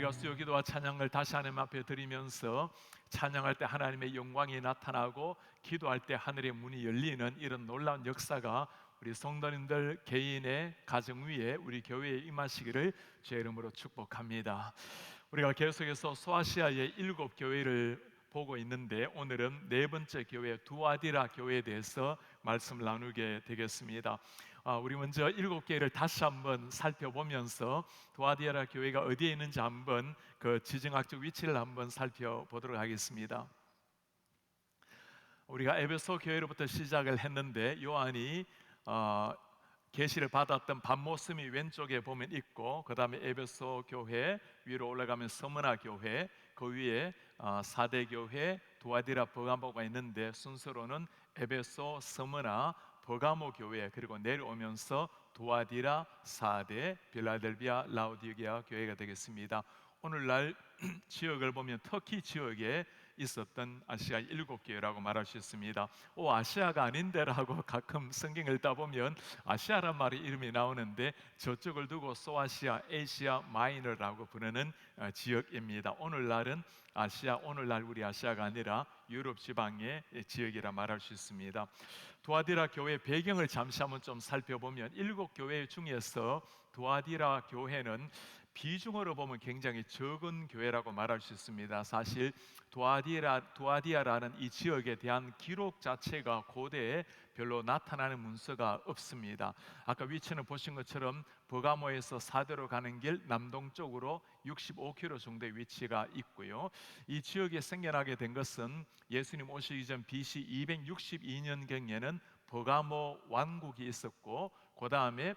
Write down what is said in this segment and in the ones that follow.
우리가 수요기도와 찬양을 다시 하나님 앞에 드리면서 찬양할 때 하나님의 영광이 나타나고 기도할 때 하늘의 문이 열리는 이런 놀라운 역사가 우리 성도님들 개인의 가정 위에 우리 교회에 임하시기를 주의 이름으로 축복합니다. 우리가 계속해서 소아시아의 7교회를 보고 있는데 오늘은 네 번째 교회 두아디라 교회에 대해서 말씀을 나누게 되겠습니다. 우리 먼저 7개를 다시 한번 살펴보면서 두아디라 교회가 어디에 있는지 한번 그 지정학적 위치를 한번 살펴보도록 하겠습니다. 우리가 에베소 교회로부터 시작을 했는데 요한이 계시를 받았던 반모섬이 왼쪽에 보면 있고, 그 다음에 에베소 교회 위로 올라가면 서머나 교회, 그 위에 사대 교회 두아디라 버가모가 있는데 순서로는 에베소, 서머나, 버가모 교회, 그리고 내려오면서 두아디라, 사대, 빌라델비아, 라오디게아 교회가 되겠습니다. 오늘날 지역을 보면 터키 지역에 있었던 아시아 7교회라고 말할 수 있습니다. 아시아가 아닌데라고 가끔 성경 읽다 보면 아시아란 말의 이름이 나오는데 저쪽을 두고 소아시아, 에시아 마이너라고 부르는 지역입니다. 오늘날은 아시아, 오늘날 우리 아시아가 아니라 유럽 지방의 지역이라 말할 수 있습니다. 두아디라 교회 배경을 잠시 한번 좀 살펴보면 7교회 중에서 두아디라 교회는 비중으로 보면 굉장히 적은 교회라고 말할 수 있습니다. 사실 두아디아라는 이 지역에 대한 기록 자체가 고대에 별로 나타나는 문서가 없습니다. 아까 위치는 보신 것처럼 버가모에서 사대로 가는 길 남동쪽으로 65km 정도의 위치가 있고요. 이 지역에 생겨나게 된 것은 예수님 오시기 전 BC 262년경에는 버가모 왕국이 있었고, 그 다음에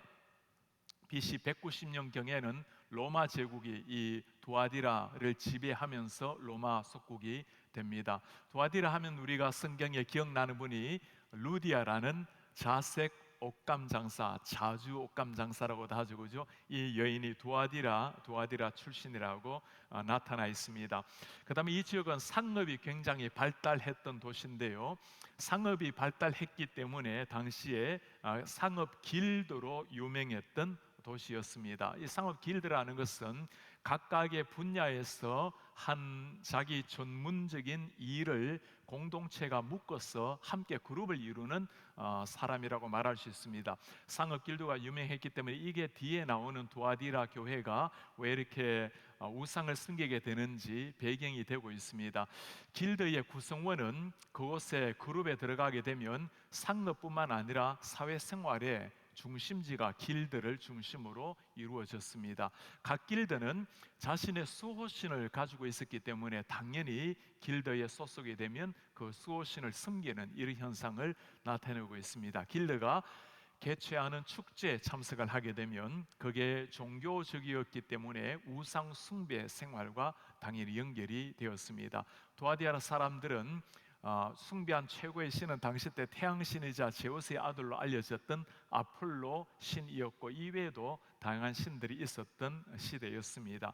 BC 190년경에는 로마 제국이 이 두아디라를 지배하면서 로마 속국이 됩니다. 두아디라 하면 우리가 성경에 기억나는 분이 루디아라는 자색 옷감 장사, 자주 옷감 장사라고도 하죠, 그죠? 이 여인이 두아디라 출신이라고 나타나 있습니다. 그다음에 이 지역은 상업이 굉장히 발달했던 도시인데요. 상업이 발달했기 때문에 당시에 상업 길드로 유명했던 도시였습니다. 이 상업 길드라는 것은 각각의 분야에서 한 자기 전문적인 일을 공동체가 묶어서 함께 그룹을 이루는 사람이라고 말할 수 있습니다. 상업 길드가 유명했기 때문에 이게 뒤에 나오는 두아디라 교회가 왜 이렇게 우상을 숨기게 되는지 배경이 되고 있습니다. 길드의 구성원은 그곳에 그룹에 들어가게 되면 상업뿐만 아니라 사회생활에 중심지가 길드를 중심으로 이루어졌습니다. 각 길드는 자신의 수호신을 가지고 있었기 때문에 당연히 길드에 소속이 되면 그 수호신을 섬기는 이런 현상을 나타내고 있습니다. 길드가 개최하는 축제에 참석을 하게 되면 그게 종교적이었기 때문에 우상 숭배 생활과 당연히 연결이 되었습니다. 두아디아라 사람들은 숭배한 최고의 신은 당시 때 태양신이자 제우스의 아들로 알려졌던 아폴로 신이었고 이외에도 다양한 신들이 있었던 시대였습니다.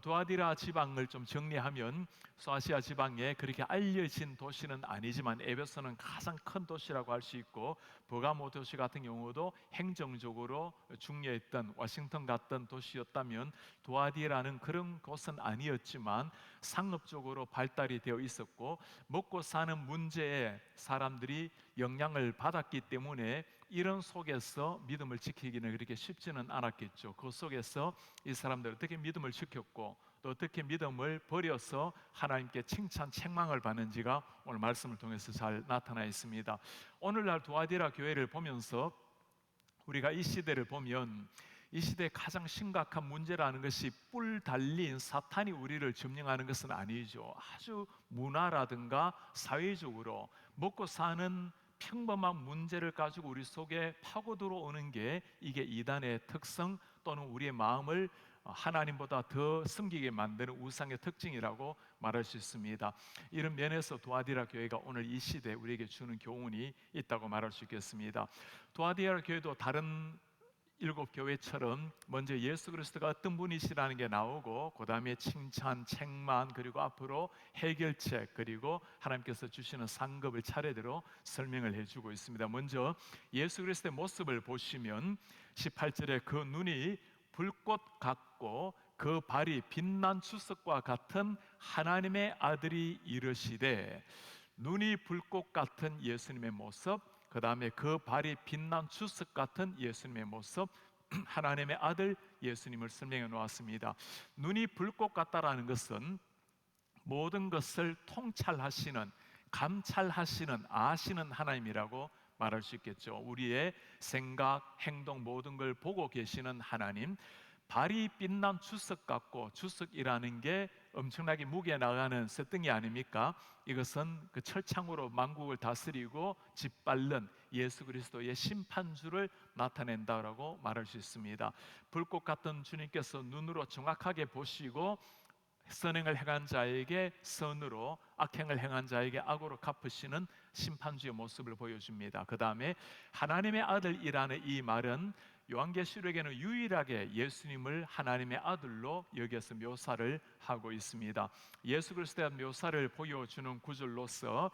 두아디라 지방을 좀 정리하면 소아시아 지방에 그렇게 알려진 도시는 아니지만 에베소는 가장 큰 도시라고 할 수 있고, 버가모 도시 같은 경우도 행정적으로 중요했던 워싱턴 같던 도시였다면 두아디라는 그런 곳은 아니었지만 상업적으로 발달이 되어 있었고 먹고 사는 문제에 사람들이 영향을 받았기 때문에 이런 속에서 믿음을 지키기는 그렇게 쉽지는 않았겠죠. 그 속에서 이 사람들 어떻게 믿음을 지켰고 또 어떻게 믿음을 버려서 하나님께 칭찬, 책망을 받는지가 오늘 말씀을 통해서 잘 나타나 있습니다. 오늘날 두아디라 교회를 보면서 우리가 이 시대를 보면 이 시대의 가장 심각한 문제라는 것이 뿔 달린 사탄이 우리를 점령하는 것은 아니죠. 아주 문화라든가 사회적으로 먹고 사는 평범한 문제를 가지고 우리 속에 파고 들어오는 게 이게 이단의 특성 또는 우리의 마음을 하나님보다 더 섬기게 만드는 우상의 특징이라고 말할 수 있습니다. 이런 면에서 두아디라 교회가 오늘 이 시대에 우리에게 주는 교훈이 있다고 말할 수 있겠습니다. 두아디라 교회도 다른 7교회처럼 먼저 예수 그리스도가 어떤 분이시라는 게 나오고 그 다음에 칭찬, 책망, 그리고 앞으로 해결책, 그리고 하나님께서 주시는 상급을 차례대로 설명을 해주고 있습니다. 먼저 예수 그리스도의 모습을 보시면 18절에 그 눈이 불꽃 같고 그 발이 빛난 주석과 같은 하나님의 아들이 이르시되, 눈이 불꽃 같은 예수님의 모습, 그 다음에 그 발이 빛난 주석 같은 예수님의 모습, 하나님의 아들 예수님을 설명해 놓았습니다. 눈이 불꽃 같다라는 것은 모든 것을 통찰하시는, 감찰하시는, 아시는 하나님이라고 말할 수 있겠죠. 우리의 생각, 행동 모든 걸 보고 계시는 하나님. 발이 빛난 주석 같고, 주석이라는 게 엄청나게 무게 나가는 쇳덩이 아닙니까? 이것은 그 철창으로 만국을 다스리고 짓밟는 예수 그리스도의 심판주를 나타낸다라고 말할 수 있습니다. 불꽃 같은 주님께서 눈으로 정확하게 보시고 선행을 행한 자에게 선으로, 악행을 행한 자에게 악으로 갚으시는 심판주의 모습을 보여줍니다. 그 다음에 하나님의 아들이라는 이 말은 요한계시록에는 유일하게 예수님을 하나님의 아들로 여겨서 묘사를 하고 있습니다. 예수 그리스도의 묘사를 보여주는 구절로서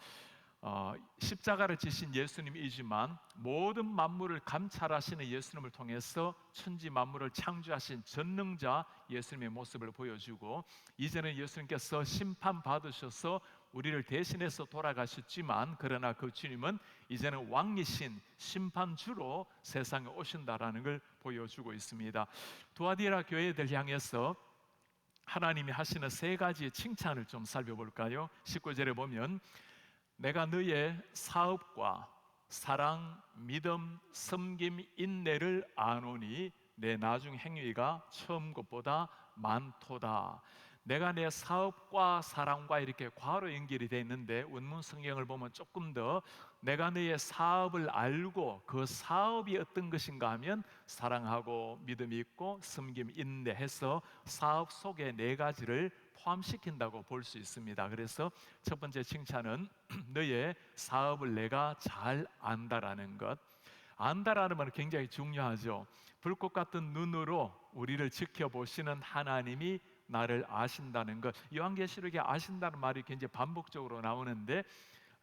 십자가를 지신 예수님이지만 모든 만물을 감찰하시는 예수님을 통해서 천지 만물을 창조하신 전능자 예수님의 모습을 보여주고, 이제는 예수님께서 심판받으셔서 우리를 대신해서 돌아가셨지만, 그러나 그 주님은 이제는 왕이신 심판주로 세상에 오신다라는 걸 보여주고 있습니다. 두아디라 교회들 향해서 하나님이 하시는 세 가지의 칭찬을 좀 살펴볼까요? 19절에 보면, 내가 너의 사업과 사랑, 믿음, 섬김, 인내를 아노니 내 나중 행위가 처음 것보다 많도다. 내가 내 사업과 사랑과 이렇게 과로 연결이 되어 있는데, 원문 성경을 보면 조금 더 내가 너의 사업을 알고 그 사업이 어떤 것인가 하면 사랑하고 믿음이 있고 섬김, 인내해서 사업 속에 네 가지를 포함시킨다고 볼 수 있습니다. 그래서 첫 번째 칭찬은 너의 사업을 내가 잘 안다라는 것. 안다라는 말은 굉장히 중요하죠. 불꽃 같은 눈으로 우리를 지켜보시는 하나님이 나를 아신다는 것. 요한계시록에 아신다는 말이 굉장히 반복적으로 나오는데,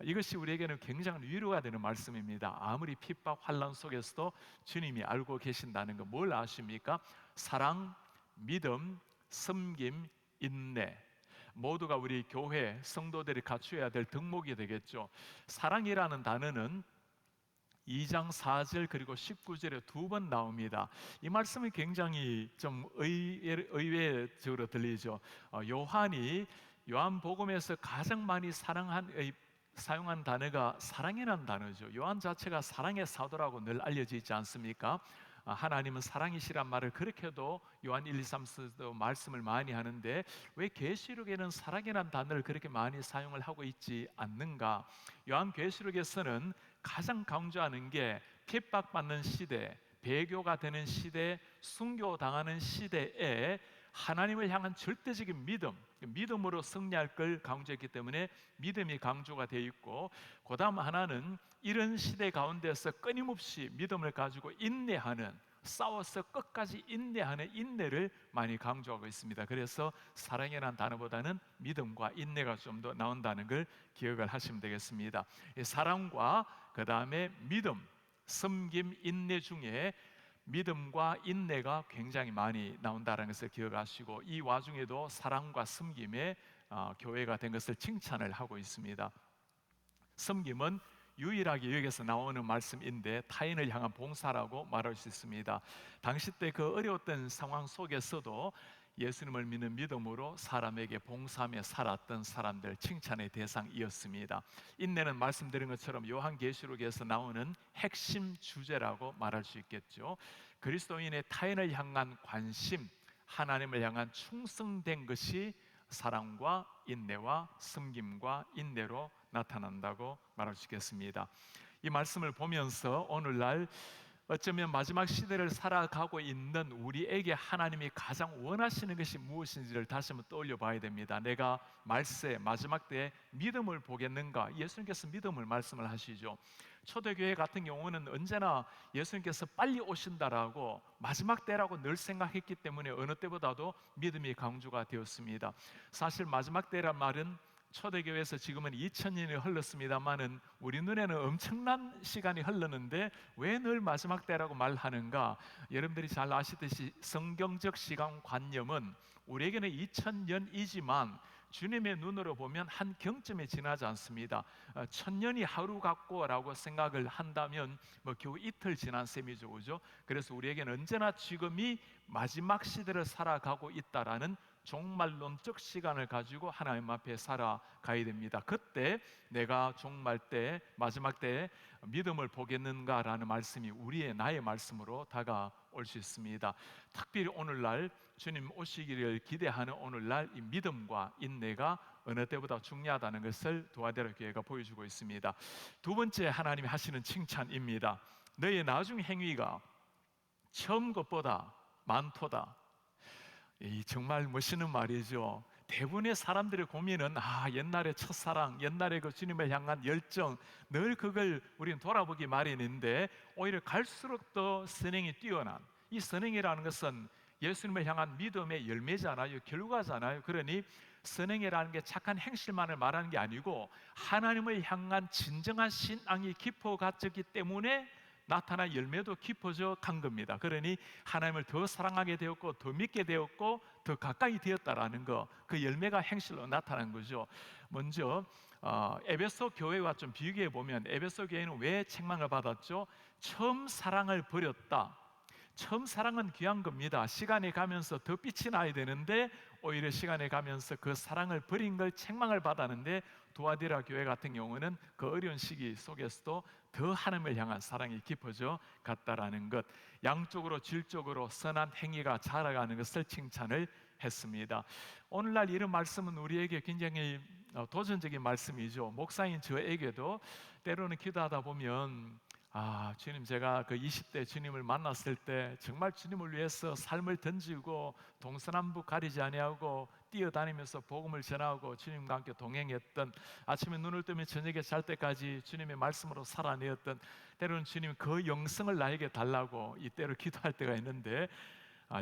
이것이 우리에게는 굉장히 위로가 되는 말씀입니다. 아무리 핍박, 환난 속에서도 주님이 알고 계신다는 것. 뭘 아십니까? 사랑, 믿음, 섬김, 인내, 모두가 우리 교회 성도들이 갖춰야 될 덕목이 되겠죠. 사랑이라는 단어는 2장 4절 그리고 19절에 두 번 나옵니다. 이 말씀이 굉장히 좀 의외적으로 들리죠. 요한이 요한복음에서 가장 많이 사용한 단어가 사랑이라는 단어죠. 요한 자체가 사랑의 사도라고 늘 알려져 있지 않습니까? 하나님은 사랑이시란 말을 그렇게도 요한 1, 2, 3서도 말씀을 많이 하는데, 왜 계시록에는 사랑이라는 단어를 그렇게 많이 사용을 하고 있지 않는가? 요한 계시록에서는 가장 강조하는 게 핍박받는 시대, 배교가 되는 시대, 순교당하는 시대에 하나님을 향한 절대적인 믿음으로 승리할 걸 강조했기 때문에 믿음이 강조가 되어 있고, 그 다음 하나는 이런 시대 가운데서 끊임없이 믿음을 가지고 인내하는, 싸워서 끝까지 인내하는 인내를 많이 강조하고 있습니다. 그래서 사랑이라는 단어보다는 믿음과 인내가 좀 더 나온다는 걸 기억을 하시면 되겠습니다. 사랑과 그 다음에 믿음, 섬김, 인내 중에 믿음과 인내가 굉장히 많이 나온다는 것을 기억하시고, 이 와중에도 사랑과 섬김의 교회가 된 것을 칭찬을 하고 있습니다. 섬김은 유일하게 여기서 나오는 말씀인데 타인을 향한 봉사라고 말할 수 있습니다. 당시 때 그 어려웠던 상황 속에서도 예수님을 믿는 믿음으로 사람에게 봉사하며 살았던 사람들, 칭찬의 대상이었습니다. 인내는 말씀드린 것처럼 요한계시록에서 나오는 핵심 주제라고 말할 수 있겠죠. 그리스도인의 타인을 향한 관심, 하나님을 향한 충성된 것이 사랑과 인내와 섬김과 인내로 나타난다고 말할 수 있겠습니다. 이 말씀을 보면서 오늘날 어쩌면 마지막 시대를 살아가고 있는 우리에게 하나님이 가장 원하시는 것이 무엇인지를 다시 한번 떠올려 봐야 됩니다. 내가 말세 마지막 때에 믿음을 보겠는가? 예수님께서 믿음을 말씀을 하시죠. 초대교회 같은 경우는 언제나 예수님께서 빨리 오신다라고, 마지막 때라고 늘 생각했기 때문에 어느 때보다도 믿음이 강조가 되었습니다. 사실 마지막 때란 말은 초대교회에서 지금은 2000년이 흘렀습니다만은 우리 눈에는 엄청난 시간이 흘렀는데 왜 늘 마지막 때라고 말하는가? 여러분들이 잘 아시듯이 성경적 시간관념은 우리에게는 2000년이지만 주님의 눈으로 보면 한 경점에 지나지 않습니다. 1000년이 하루 같고라고 생각을 한다면 뭐 겨우 이틀 지난 셈이죠, 그죠? 그래서 우리에게는 언제나 지금이 마지막 시대를 살아가고 있다라는 종말론적 시간을 가지고 하나님 앞에 살아가야 됩니다. 그때 내가 종말 때, 마지막 때 믿음을 보겠는가라는 말씀이 나의 말씀으로 다가올 수 있습니다. 특별히 오늘날 주님 오시기를 기대하는 오늘날 이 믿음과 인내가 어느 때보다 중요하다는 것을 도하데라 교회가 보여주고 있습니다. 두 번째 하나님이 하시는 칭찬입니다. 너의 나중 행위가 처음 것보다 많도다. 정말 멋있는 말이죠. 대부분의 사람들의 고민은 옛날의 첫사랑, 옛날의 그 주님을 향한 열정, 늘 그걸 우리는 돌아보기 마련인데 오히려 갈수록 더 선행이 뛰어난, 이 선행이라는 것은 예수님을 향한 믿음의 열매잖아요, 결과잖아요. 그러니 선행이라는 게 착한 행실만을 말하는 게 아니고 하나님을 향한 진정한 신앙이 깊어갔기 때문에 나타난 열매도 깊어져 간 겁니다. 그러니 하나님을 더 사랑하게 되었고 더 믿게 되었고 더 가까이 되었다라는 거, 그 열매가 행실로 나타난 거죠. 먼저 에베소 교회와 좀 비교해 보면 에베소 교회는 왜 책망을 받았죠? 처음 사랑을 버렸다. 처음 사랑은 귀한 겁니다. 시간이 가면서 더 빛이 나야 되는데 오히려 시간이 가면서 그 사랑을 버린 걸 책망을 받았는데 두아디라 교회 같은 경우는 그 어려운 시기 속에서도 더 하나님을 향한 사랑이 깊어져 갔다라는 것, 양쪽으로 질적으로 선한 행위가 자라가는 것을 칭찬을 했습니다. 오늘날 이런 말씀은 우리에게 굉장히 도전적인 말씀이죠. 목사인 저에게도 때로는 기도하다 보면 주님, 제가 그 20대 주님을 만났을 때 정말 주님을 위해서 삶을 던지고 동서남북 가리지 아니하고 뛰어다니면서 복음을 전하고 주님과 함께 동행했던, 아침에 눈을 뜨면 저녁에 잘 때까지 주님의 말씀으로 살아내었던, 때로는 주님 그 영성을 나에게 달라고 이때로 기도할 때가 있는데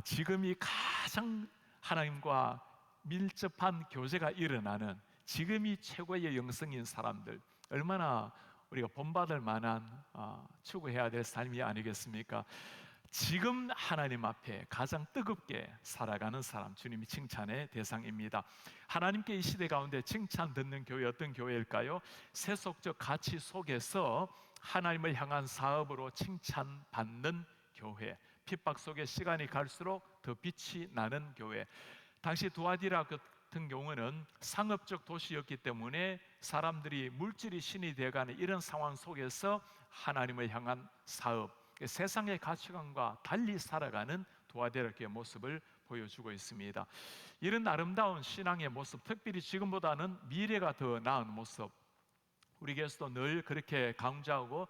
지금이 가장 하나님과 밀접한 교제가 일어나는, 지금이 최고의 영성인 사람들, 얼마나 우리가 본받을 만한 추구해야 될 삶이 아니겠습니까? 지금 하나님 앞에 가장 뜨겁게 살아가는 사람, 주님이 칭찬의 대상입니다. 하나님께 이 시대 가운데 칭찬 듣는 교회, 어떤 교회일까요? 세속적 가치 속에서 하나님을 향한 사업으로 칭찬받는 교회, 핍박 속에 시간이 갈수록 더 빛이 나는 교회. 당시 두아디라 같은 경우는 상업적 도시였기 때문에 사람들이 물질이 신이 되어가는 이런 상황 속에서 하나님을 향한 사업, 세상의 가치관과 달리 살아가는 두아디라 교회의 모습을 보여주고 있습니다. 이런 아름다운 신앙의 모습, 특별히 지금보다는 미래가 더 나은 모습, 우리 교회에서도 늘 그렇게 강조하고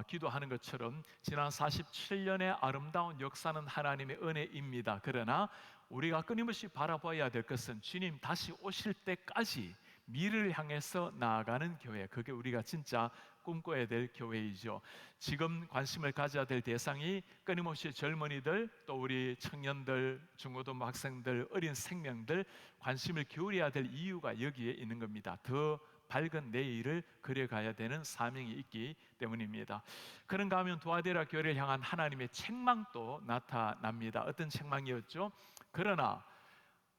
기도하는 것처럼 지난 47년의 아름다운 역사는 하나님의 은혜입니다. 그러나 우리가 끊임없이 바라봐야 될 것은 주님 다시 오실 때까지 미래를 향해서 나아가는 교회, 그게 우리가 진짜 꿈꿔야 될 교회이죠. 지금 관심을 가져야 될 대상이 끊임없이 젊은이들, 또 우리 청년들, 중고등부 학생들, 어린 생명들 관심을 기울여야 될 이유가 여기에 있는 겁니다. 더 밝은 내일을 그려가야 되는 사명이 있기 때문입니다. 그런가 하면 두아디라 교회를 향한 하나님의 책망도 나타납니다. 어떤 책망이었죠? 그러나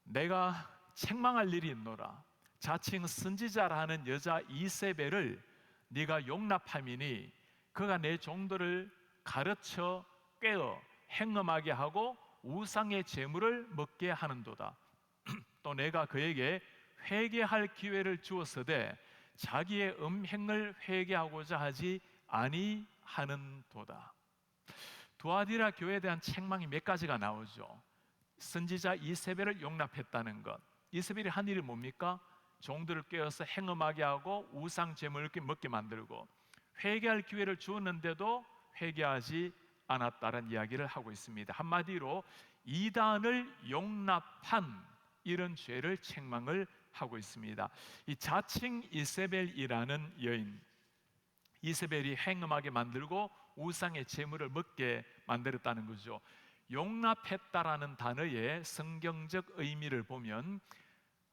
내가 책망할 일이 있노라. 자칭 선지자라는 여자 이세벨을 네가 용납함이니 그가 내 종들을 가르쳐 꿰어 행음하게 하고 우상의 제물을 먹게 하는도다. 또 내가 그에게 회개할 기회를 주었으되 자기의 음행을 회개하고자 하지 아니하는도다. 두아디라 교회에 대한 책망이 몇 가지가 나오죠. 선지자 이세벨을 용납했다는 것. 이세벨이 한 일이 뭡니까? 종들을 깨어서 행음하게 하고 우상 제물을 먹게 만들고, 회개할 기회를 주었는데도 회개하지 않았다는 이야기를 하고 있습니다. 한마디로 이단을 용납한 이런 죄를 책망을 하고 있습니다. 이 자칭 이세벨이라는 여인, 이세벨이 행음하게 만들고 우상의 제물을 먹게 만들었다는 거죠. 용납했다라는 단어의 성경적 의미를 보면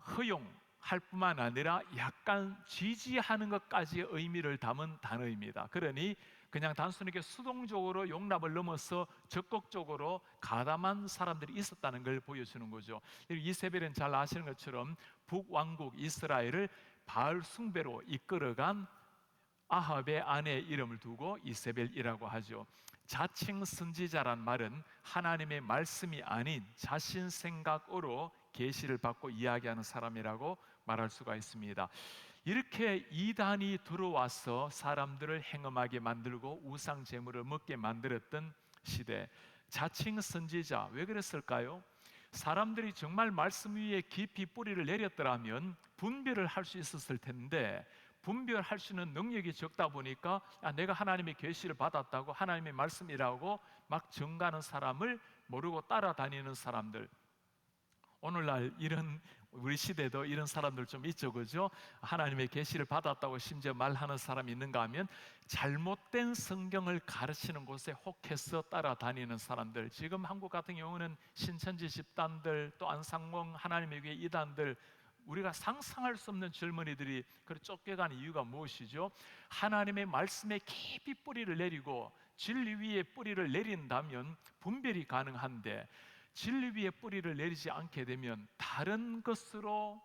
허용, 할 뿐만 아니라 약간 지지하는 것까지의 의미를 담은 단어입니다. 그러니 그냥 단순하게 수동적으로 용납을 넘어서 적극적으로 가담한 사람들이 있었다는 걸 보여주는 거죠. 이세벨은 잘 아시는 것처럼 북왕국 이스라엘을 바알 숭배로 이끌어간 아합의 아내의 이름을 두고 이세벨이라고 하죠. 자칭 선지자란 말은 하나님의 말씀이 아닌 자신 생각으로 계시를 받고 이야기하는 사람이라고 말할 수가 있습니다. 이렇게 이단이 들어와서 사람들을 행음하게 만들고 우상 제물을 먹게 만들었던 시대, 자칭 선지자, 왜 그랬을까요? 사람들이 정말 말씀 위에 깊이 뿌리를 내렸더라면 분별을 할 수 있었을 텐데, 분별할 수 있는 능력이 적다 보니까 내가 하나님의 계시를 받았다고, 하나님의 말씀이라고 막 정가는 사람을 모르고 따라다니는 사람들, 오늘날 이런 우리 시대도 이런 사람들 좀 있죠, 그죠? 하나님의 계시를 받았다고 심지어 말하는 사람이 있는가 하면 잘못된 성경을 가르치는 곳에 혹해서 따라다니는 사람들. 지금 한국 같은 경우는 신천지 집단들, 또 안상봉 하나님의 교회 이단들, 우리가 상상할 수 없는 젊은이들이 그렇게 쫓겨가는 이유가 무엇이죠? 하나님의 말씀에 깊이 뿌리를 내리고 진리 위에 뿌리를 내린다면 분별이 가능한데, 진리 위에 뿌리를 내리지 않게 되면 다른 것으로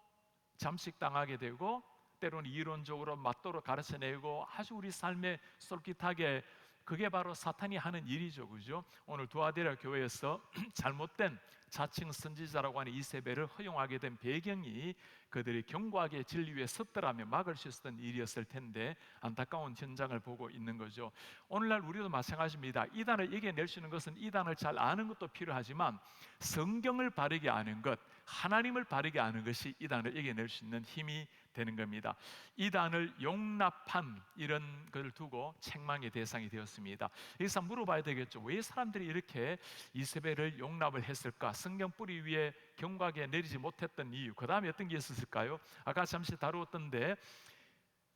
잠식당하게 되고, 때로는 이론적으로 맞도록 가르쳐내고 아주 우리 삶에 솔깃하게, 그게 바로 사탄이 하는 일이죠, 그죠? 오늘 두아데라 교회에서 잘못된 자칭 선지자라고 하는 이세벨을 허용하게 된 배경이 그들이 견고하게 진리 위에 섰더라면 막을 수 있었던 일이었을 텐데, 안타까운 현장을 보고 있는 거죠. 오늘날 우리도 마찬가지입니다. 이단을 이겨낼 수 있는 것은 이단을 잘 아는 것도 필요하지만 성경을 바르게 아는 것, 하나님을 바르게 아는 것이 이단을 이겨낼 수 있는 힘이 되는 겁니다. 이단을 용납한 이런 것을 두고 책망의 대상이 되었습니다. 여기서 물어봐야 되겠죠. 왜 사람들이 이렇게 이세벨을 용납을 했을까? 성경 뿌리 위에 견고하게 내리지 못했던 이유, 그 다음에 어떤 게 있었을까요? 아까 잠시 다루었던데,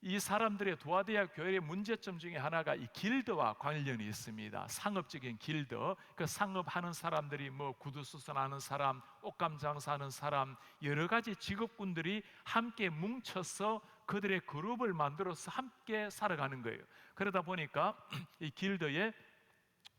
이 사람들의 두아디아 교회의 문제점 중에 하나가 이 길드와 관련이 있습니다. 상업적인 길드, 그 상업하는 사람들이 뭐 구두 수선하는 사람, 옷감 장사하는 사람, 여러 가지 직업군들이 함께 뭉쳐서 그들의 그룹을 만들어서 함께 살아가는 거예요. 그러다 보니까 이 길드에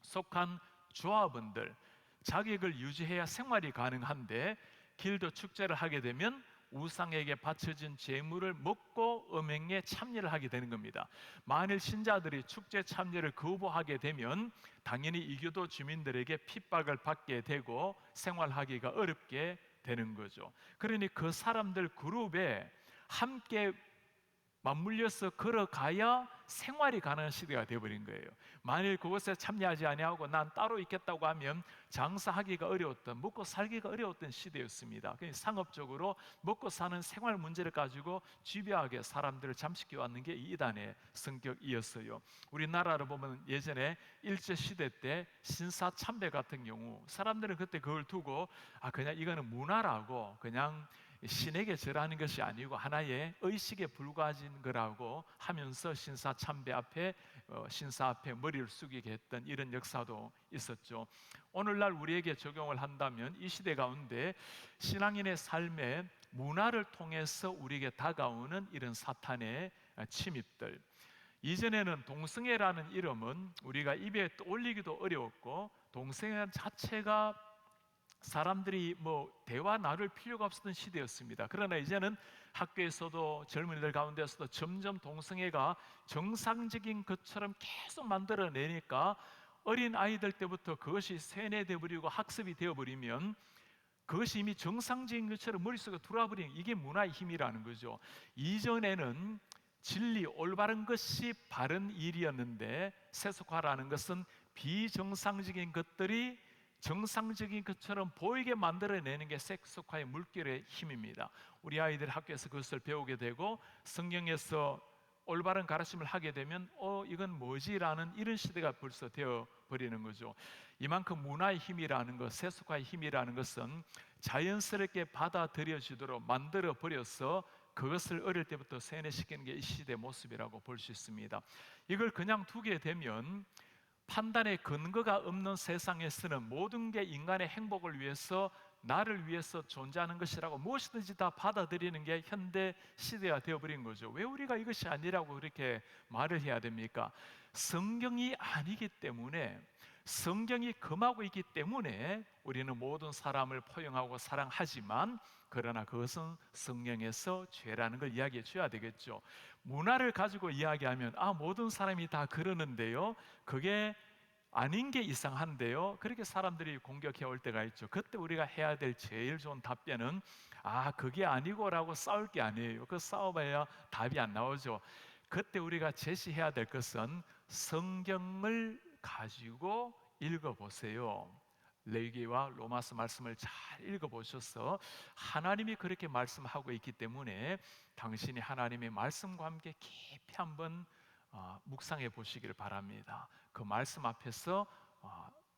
속한 조합원들, 자격을 유지해야 생활이 가능한데, 길드 축제를 하게 되면 우상에게 바쳐진 제물을 먹고 음행에 참여를 하게 되는 겁니다. 만일 신자들이 축제 참여를 거부하게 되면 당연히 이교도 주민들에게 핍박을 받게 되고 생활하기가 어렵게 되는 거죠. 그러니 그 사람들 그룹에 함께 맞물려서 걸어가야 생활이 가능한 시대가 되어버린 거예요. 만일 그것에 참여하지 아니하고 난 따로 있겠다고 하면 장사하기가 어려웠던, 먹고 살기가 어려웠던 시대였습니다. 상업적으로 먹고 사는 생활 문제를 가지고 집요하게 사람들을 잠식해 왔는 게 이단의 성격이었어요. 우리나라로 보면 예전에 일제시대 때 신사참배 같은 경우, 사람들은 그때 그걸 두고 그냥 이거는 문화라고, 그냥 신에게 절하는 것이 아니고 하나의 의식에 불과해진 거라고 하면서 신사 앞에 머리를 숙이게 했던 이런 역사도 있었죠. 오늘날 우리에게 적용을 한다면 이 시대 가운데 신앙인의 삶에 문화를 통해서 우리에게 다가오는 이런 사탄의 침입들, 이전에는 동성애라는 이름은 우리가 입에 올리기도 어려웠고, 동성애 자체가 사람들이 대화 나눌 필요가 없었던 시대였습니다. 그러나 이제는 학교에서도 젊은이들 가운데서도 점점 동성애가 정상적인 것처럼 계속 만들어내니까 어린 아이들 때부터 그것이 세뇌되어 버리고 학습이 되어버리면 그것이 이미 정상적인 것처럼 머릿속에 들어와버리는, 이게 문화의 힘이라는 거죠. 이전에는 진리, 올바른 것이 바른 일이었는데, 세속화라는 것은 비정상적인 것들이 정상적인 것처럼 보이게 만들어내는 게 세속화의 물결의 힘입니다. 우리 아이들 학교에서 그것을 배우게 되고 성경에서 올바른 가르침을 하게 되면 이건 뭐지? 라는 이런 시대가 벌써 되어버리는 거죠. 이만큼 문화의 힘이라는 것, 세속화의 힘이라는 것은 자연스럽게 받아들여지도록 만들어버려서 그것을 어릴 때부터 세뇌시키는 게 이 시대의 모습이라고 볼 수 있습니다. 이걸 그냥 두게 되면 판단의 근거가 없는 세상에서는 모든 게 인간의 행복을 위해서 나를 위해서 존재하는 것이라고 무엇이든지 다 받아들이는 게 현대 시대가 되어버린 거죠. 왜 우리가 이것이 아니라고 그렇게 말을 해야 됩니까? 성경이 아니기 때문에, 성경이 금하고 있기 때문에 우리는 모든 사람을 포용하고 사랑하지만, 그러나 그것은 성경에서 죄라는 걸 이야기해 줘야 되겠죠. 문화를 가지고 이야기하면 모든 사람이 다 그러는데요, 그게 아닌 게 이상한데요, 그렇게 사람들이 공격해 올 때가 있죠. 그때 우리가 해야 될 제일 좋은 답변은 그게 아니고 라고 싸울 게 아니에요. 그 싸워봐야 답이 안 나오죠. 그때 우리가 제시해야 될 것은 성경을 가지고 읽어보세요. 레위기와 로마서 말씀을 잘 읽어보셔서 하나님이 그렇게 말씀하고 있기 때문에 당신이 하나님의 말씀과 함께 깊이 한번 묵상해 보시기를 바랍니다. 그 말씀 앞에서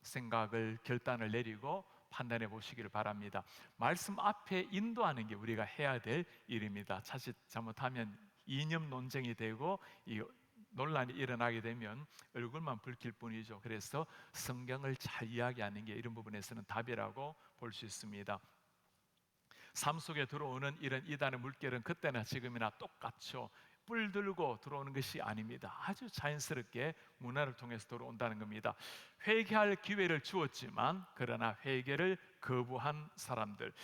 생각을, 결단을 내리고 판단해 보시기를 바랍니다. 말씀 앞에 인도하는 게 우리가 해야 될 일입니다. 자칫 잘못하면 이념 논쟁이 되고 이 논란이 일어나게 되면 얼굴만 붉힐 뿐이죠. 그래서 성경을 잘 이야기하는 게 이런 부분에서는 답이라고 볼 수 있습니다. 삶 속에 들어오는 이런 이단의 물결은 그때나 지금이나 똑같죠. 뿔 들고 들어오는 것이 아닙니다. 아주 자연스럽게 문화를 통해서 들어온다는 겁니다. 회개할 기회를 주었지만 그러나 회개를 거부한 사람들,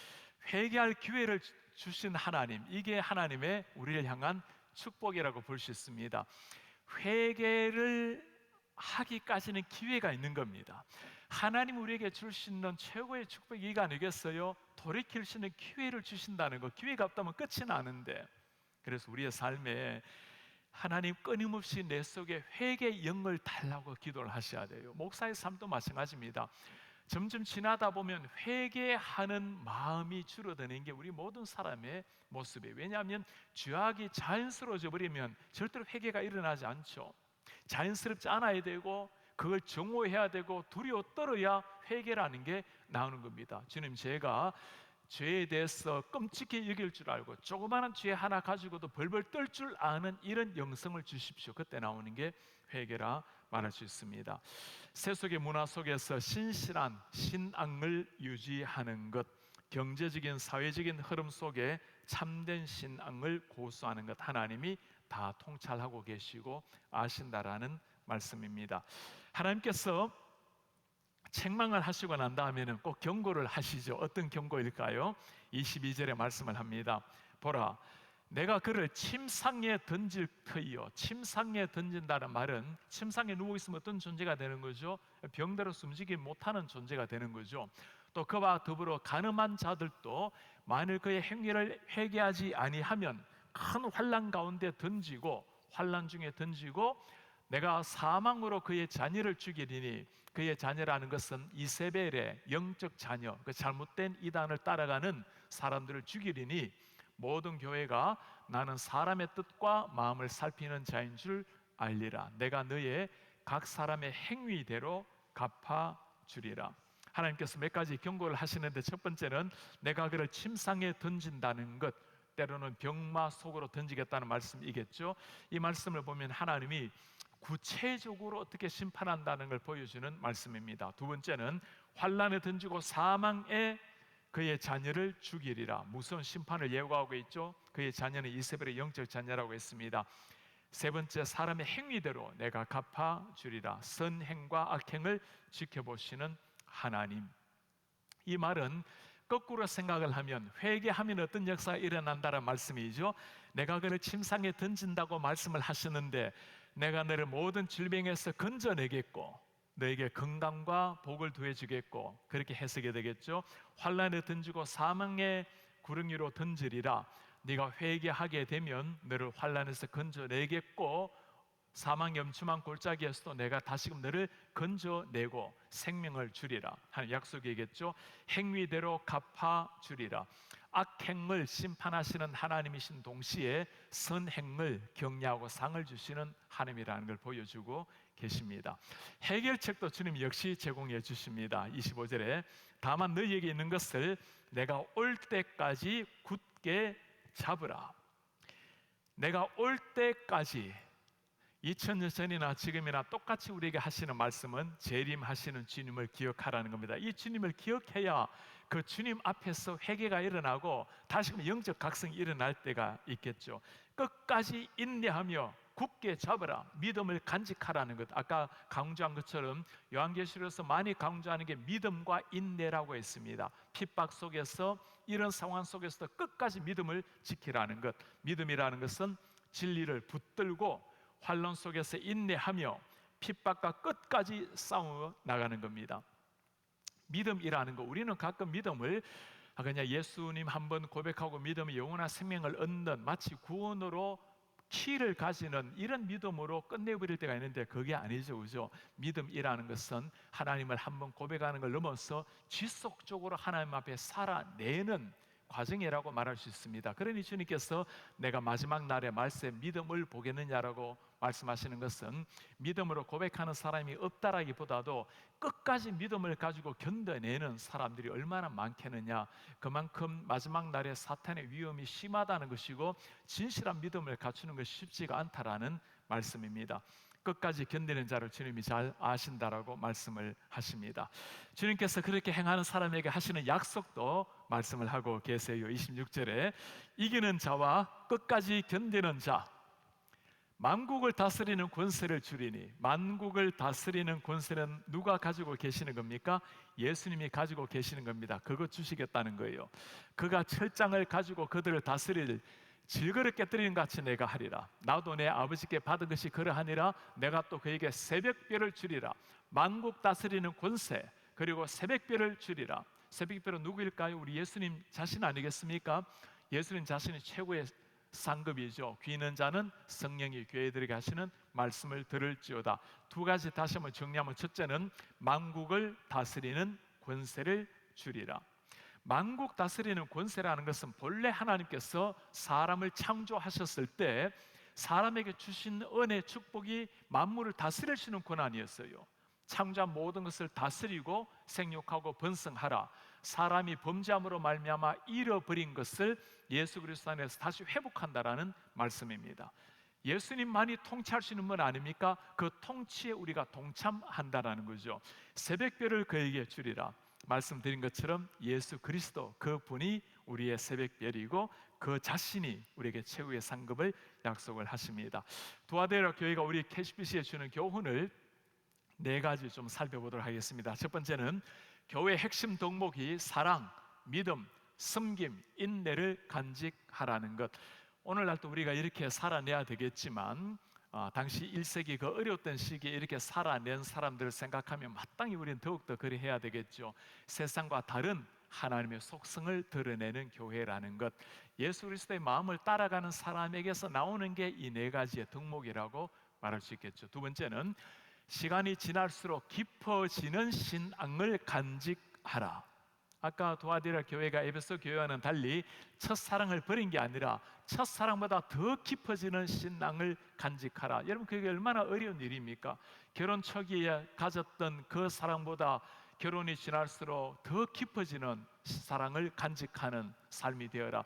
회개할 기회를 주신 하나님, 이게 하나님의 우리를 향한 축복이라고 볼 수 있습니다. 회개를 하기까지는 기회가 있는 겁니다. 하나님 우리에게 줄 수 있는 최고의 축복이 이거 아니겠어요? 돌이킬 수 있는 기회를 주신다는 거. 기회가 없다면 끝이 나는데, 그래서 우리의 삶에 하나님 끊임없이 내 속에 회개의 영을 달라고 기도를 하셔야 돼요. 목사의 삶도 마찬가지입니다. 점점 지나다 보면 회개하는 마음이 줄어드는 게 우리 모든 사람의 모습이에요. 왜냐하면 죄악이 자연스러워져 버리면 절대로 회개가 일어나지 않죠. 자연스럽지 않아야 되고 그걸 정오해야 되고 두려워 떨어야 회개라는 게 나오는 겁니다. 주님, 제가 죄에 대해서 끔찍히 여길 줄 알고 조그마한 죄 하나 가지고도 벌벌 떨 줄 아는 이런 영성을 주십시오. 그때 나오는 게 회개라 말할 수 있습니다. 세속의 문화 속에서 신실한 신앙을 유지하는 것, 경제적인 사회적인 흐름 속에 참된 신앙을 고수하는 것, 하나님이 다 통찰하고 계시고 아신다라는 말씀입니다. 하나님께서 책망을 하시고 난 다음에는 꼭 경고를 하시죠. 어떤 경고일까요? 22절에 말씀을 합니다. 보라, 내가 그를 침상에 던질 터이요. 침상에 던진다는 말은 침상에 누워있으면 어떤 존재가 되는 거죠? 병대로 숨지기 못하는 존재가 되는 거죠. 또 그와 더불어 간음한 자들도 만일 그의 행위를 회개하지 아니하면 큰 환난 가운데 던지고, 환난 중에 던지고 내가 사망으로 그의 자녀를 죽이리니, 그의 자녀라는 것은 이세벨의 영적 자녀, 그 잘못된 이단을 따라가는 사람들을 죽이리니 모든 교회가 나는 사람의 뜻과 마음을 살피는 자인 줄 알리라. 내가 너의 각 사람의 행위대로 갚아주리라. 하나님께서 몇 가지 경고를 하시는데, 첫 번째는 내가 그를 침상에 던진다는 것, 때로는 병마 속으로 던지겠다는 말씀이겠죠. 이 말씀을 보면 하나님이 구체적으로 어떻게 심판한다는 걸 보여주는 말씀입니다. 두 번째는 환난에 던지고 사망에 그의 자녀를 죽이리라. 무서운 심판을 예고하고 있죠. 그의 자녀는 이세벨의 영적 자녀라고 했습니다. 세 번째, 사람의 행위대로 내가 갚아주리라. 선행과 악행을 지켜보시는 하나님. 이 말은 거꾸로 생각을 하면, 회개하면 어떤 역사가 일어난다는 말씀이죠. 내가 그를 침상에 던진다고 말씀을 하시는데, 내가 너를 모든 질병에서 건져내겠고 너에게 건강과 복을 더해주겠고, 그렇게 해석이 되겠죠. 환난에 던지고 사망의 구렁이로 던지리라. 네가 회개하게 되면 너를 환난에서 건져내겠고 사망의 엄침한 골짜기에서도 내가 다시금 너를 건져내고 생명을 주리라 하는 약속이겠죠. 행위대로 갚아주리라. 악행을 심판하시는 하나님이신 동시에 선행을 격려하고 상을 주시는 하나님이라는 걸 보여주고 계십니다. 해결책도 주님 역시 제공해 주십니다. 25절에 다만 너희에게 있는 것을 내가 올 때까지 굳게 잡으라. 내가 올 때까지, 2000년 전이나 지금이나 똑같이 우리에게 하시는 말씀은 재림하시는 주님을 기억하라는 겁니다. 이 주님을 기억해야 그 주님 앞에서 회개가 일어나고 다시금 영적 각성이 일어날 때가 있겠죠. 끝까지 인내하며 굳게 잡으라, 믿음을 간직하라는 것. 아까 강조한 것처럼 요한계시록에서 많이 강조하는 게 믿음과 인내라고 했습니다. 핍박 속에서, 이런 상황 속에서도 끝까지 믿음을 지키라는 것. 믿음이라는 것은 진리를 붙들고 환난 속에서 인내하며 핍박과 끝까지 싸워 나가는 겁니다. 믿음이라는 거, 우리는 가끔 믿음을 그냥 예수님 한번 고백하고 믿음이 영원한 생명을 얻는, 마치 구원으로 키를 가지는 이런 믿음으로 끝내버릴 때가 있는데 그게 아니죠, 그죠? 믿음이라는 것은 하나님을 한번 고백하는 걸 넘어서 지속적으로 하나님 앞에 살아내는 과정이라고 말할 수 있습니다. 그러니 주님께서 내가 마지막 날에 말세 믿음을 보겠느냐라고 말씀하시는 것은 믿음으로 고백하는 사람이 없다라기보다도 끝까지 믿음을 가지고 견뎌내는 사람들이 얼마나 많겠느냐, 그만큼 마지막 날에 사탄의 위험이 심하다는 것이고 진실한 믿음을 갖추는 것이 쉽지가 않다라는 말씀입니다. 끝까지 견디는 자를 주님이 잘 아신다라고 말씀을 하십니다. 주님께서 그렇게 행하는 사람에게 하시는 약속도 말씀을 하고 계세요. 26절에 이기는 자와 끝까지 견디는 자, 만국을 다스리는 권세를 주리니. 만국을 다스리는 권세는 누가 가지고 계시는 겁니까? 예수님이 가지고 계시는 겁니다. 그거 주시겠다는 거예요. 그가 철장을 가지고 그들을 다스릴, 질그릇 깨뜨리는 같이 내가 하리라. 나도 내 아버지께 받은 것이 그러하니라. 내가 또 그에게 새벽별을 주리라. 만국 다스리는 권세, 그리고 새벽별을 주리라. 새벽별은 누구일까요? 우리 예수님 자신 아니겠습니까? 예수님 자신이 최고의 상급이죠. 귀 있는 자는 성령이 교회들에게 하시는 말씀을 들을지어다. 두 가지 다시 한번 정리하면, 첫째는 만국을 다스리는 권세를 주리라. 만국 다스리는 권세라는 것은 본래 하나님께서 사람을 창조하셨을 때 사람에게 주신 은혜, 축복이 만물을 다스릴 수 있는 권한이었어요. 창조한 모든 것을 다스리고 생육하고 번성하라. 사람이 범죄함으로 말미암아 잃어버린 것을 예수 그리스도 안에서 다시 회복한다라는 말씀입니다. 예수님만이 통치할 수 있는 분 아닙니까? 그 통치에 우리가 동참한다라는 거죠. 새벽별을 그에게 주리라. 말씀드린 것처럼 예수 그리스도, 그분이 우리의 새벽별이고 그 자신이 우리에게 최후의 상급을 약속을 하십니다. 두아데라 교회가 우리 캐시피시에 주는 교훈을 네 가지 좀 살펴보도록 하겠습니다. 첫 번째는 교회의 핵심 덕목이 사랑, 믿음, 섬김, 인내를 간직하라는 것. 오늘날도 우리가 이렇게 살아내야 되겠지만 당시 1세기 그 어려웠던 시기에 이렇게 살아낸 사람들을 생각하면 마땅히 우리는 더욱더 그리해야 되겠죠. 세상과 다른 하나님의 속성을 드러내는 교회라는 것, 예수 그리스도의 마음을 따라가는 사람에게서 나오는 게 이 네 가지의 덕목이라고 말할 수 있겠죠. 두 번째는 시간이 지날수록 깊어지는 신앙을 간직하라. 아까 도아디라 교회가 에베소 교회와는 달리 첫사랑을 버린 게 아니라 첫사랑보다 더 깊어지는 신앙을 간직하라. 여러분, 그게 얼마나 어려운 일입니까? 결혼 초기에 가졌던 그 사랑보다 결혼이 지날수록 더 깊어지는 사랑을 간직하는 삶이 되어라.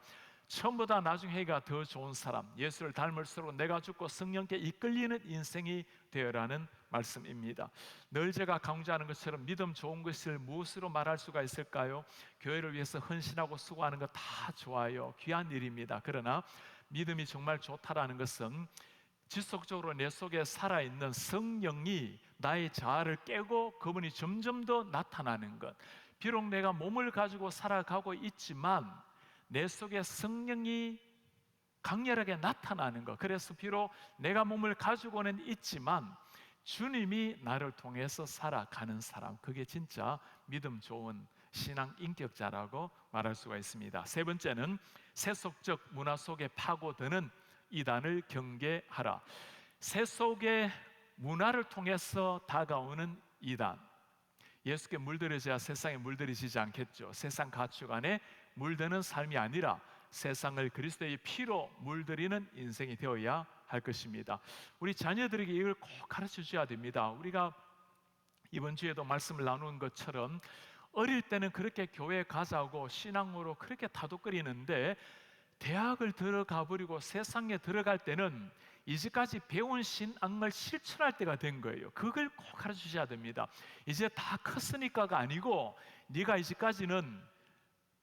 처음보다 나중에가 더 좋은 사람, 예수를 닮을수록 내가 죽고 성령께 이끌리는 인생이 되어라는 말씀입니다. 늘 제가 강조하는 것처럼 믿음 좋은 것을 무엇으로 말할 수가 있을까요? 교회를 위해서 헌신하고 수고하는 거 다 좋아요. 귀한 일입니다. 그러나 믿음이 정말 좋다라는 것은 지속적으로 내 속에 살아있는 성령이 나의 자아를 깨고 그분이 점점 더 나타나는 것. 비록 내가 몸을 가지고 살아가고 있지만 내 속에 성령이 강렬하게 나타나는 것. 그래서 비록 내가 몸을 가지고는 있지만 주님이 나를 통해서 살아가는 사람, 그게 진짜 믿음 좋은 신앙 인격자라고 말할 수가 있습니다. 세 번째는 세속적 문화 속에 파고드는 이단을 경계하라. 세속의 문화를 통해서 다가오는 이단, 예수께 물들여져야 세상에 물들이지 않겠죠. 세상 가축 안에 물드는 삶이 아니라 세상을 그리스도의 피로 물들이는 인생이 되어야 할 것입니다. 우리 자녀들에게 이걸 꼭 가르쳐 줘야 됩니다. 우리가 이번 주에도 말씀을 나눈 것처럼 어릴 때는 그렇게 교회 가자고 신앙으로 그렇게 다독거리는데 대학을 들어가 버리고 세상에 들어갈 때는 이제까지 배운 신앙을 실천할 때가 된 거예요. 그걸 꼭 가르쳐 주셔야 됩니다. 이제 다 컸으니까가 아니고 네가 이제까지는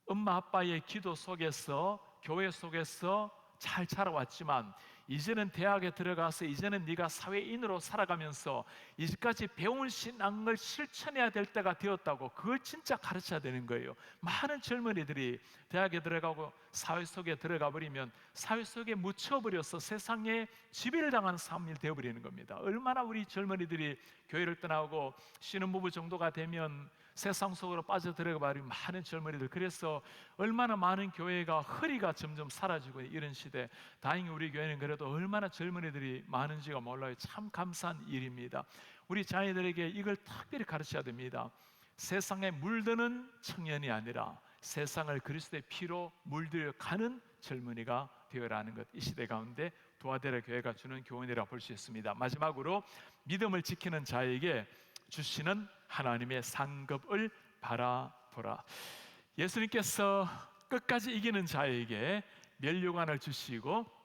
엄마 아빠의 기도 속에서, 교회 속에서 잘 자라왔지만 이제는 대학에 들어가서 이제는 네가 사회인으로 살아가면서 이제까지 배운 신앙을 실천해야 될 때가 되었다고, 그걸 진짜 가르쳐야 되는 거예요. 많은 젊은이들이 대학에 들어가고 사회 속에 들어가 버리면 사회 속에 묻혀버려서 세상에 지배를 당하는 삶이 되어버리는 겁니다. 얼마나 우리 젊은이들이 교회를 떠나고 신혼부부 정도가 되면 세상 속으로 빠져들어가 버린 많은 젊은이들, 그래서 얼마나 많은 교회가 허리가 점점 사라지고 이런 시대, 다행히 우리 교회는 그래도 얼마나 젊은이들이 많은지가 몰라요. 참 감사한 일입니다. 우리 자녀들에게 이걸 특별히 가르쳐야 됩니다. 세상에 물드는 청년이 아니라 세상을 그리스도의 피로 물들여 가는 젊은이가 되어라는 것, 이 시대 가운데 도아데라 교회가 주는 교훈이라 볼 수 있습니다. 마지막으로 믿음을 지키는 자에게 주시는 하나님의 상급을 바라보라. 예수님께서 끝까지 이기는 자에게 면류관을 주시고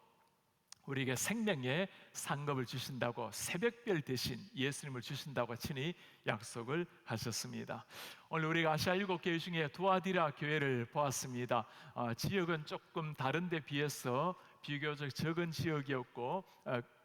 우리에게 생명의 상급을 주신다고, 새벽별 대신 예수님을 주신다고 친히 약속을 하셨습니다. 오늘 우리가 아시아 7교회 중에 두아디라 교회를 보았습니다. 지역은 조금 다른 데 비해서 비교적 적은 지역이었고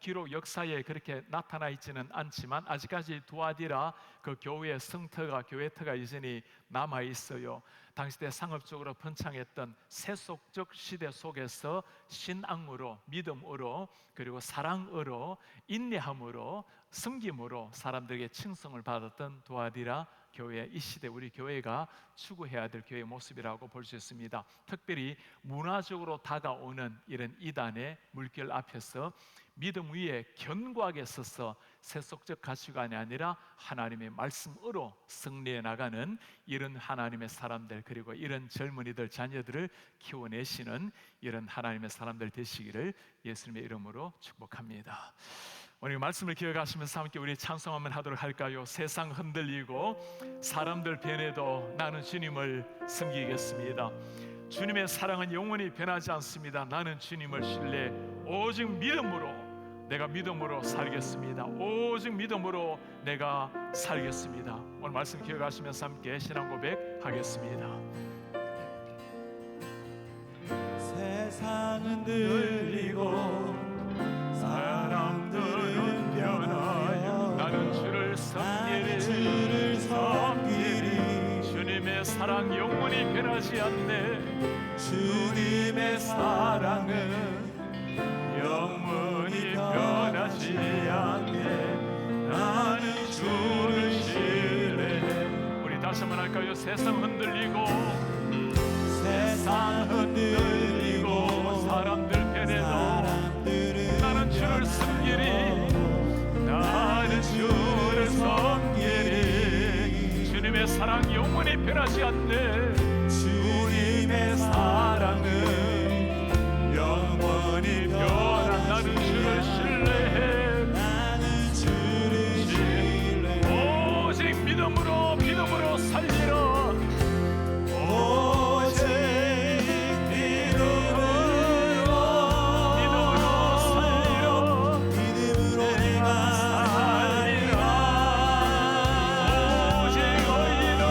기록 역사에 그렇게 나타나 있지는 않지만 아직까지 두아디라 그 교회의 성터가, 교회터가 여전히 남아 있어요. 당시 때 상업적으로 번창했던 세속적 시대 속에서 신앙으로, 믿음으로, 그리고 사랑으로, 인내함으로, 섬김으로 사람들에게 칭송을 받았던 두아디라 교회, 이 시대 우리 교회가 추구해야 될 교회의 모습이라고 볼 수 있습니다. 특별히 문화적으로 다가오는 이런 이단의 물결 앞에서 믿음 위에 견고하게 서서 세속적 가치관이 아니라 하나님의 말씀으로 승리해 나가는 이런 하나님의 사람들, 그리고 이런 젊은이들, 자녀들을 키워내시는 이런 하나님의 사람들 되시기를 예수님의 이름으로 축복합니다. 오늘 말씀을 기억하시면서 함께 우리 찬송 한번 하도록 할까요? 세상 흔들리고 사람들 변해도 나는 주님을 섬기겠습니다. 주님의 사랑은 영원히 변하지 않습니다. 나는 주님을 신뢰, 오직 믿음으로, 내가 믿음으로 살겠습니다. 오직 믿음으로 내가 살겠습니다. 오늘 말씀 기억하시면서 함께 신앙 고백하겠습니다. 세상은 들리고 사람들은 변하여 나는 주를 섬기리. 주님의 사랑 영원히 변하지 않네. 주님의 사랑은 영원히 변하지 않네. 나는 주를 신뢰해. 우리 다시 한번 할까요? 세상 흔들리고 세상 흔들리고 사람들 변해도 나는 주를 섬기리. 나는 주를 섬기리. 주님의 사랑 영원히 변하지 않네. 주님의 사랑은 영원히 변하지 나는 주를 신뢰해. 나는 주를 신뢰해. 오직 믿음으로 살리라. 오직 믿음으로 살리라. 믿음으로 내가 살리라. 오직 너희는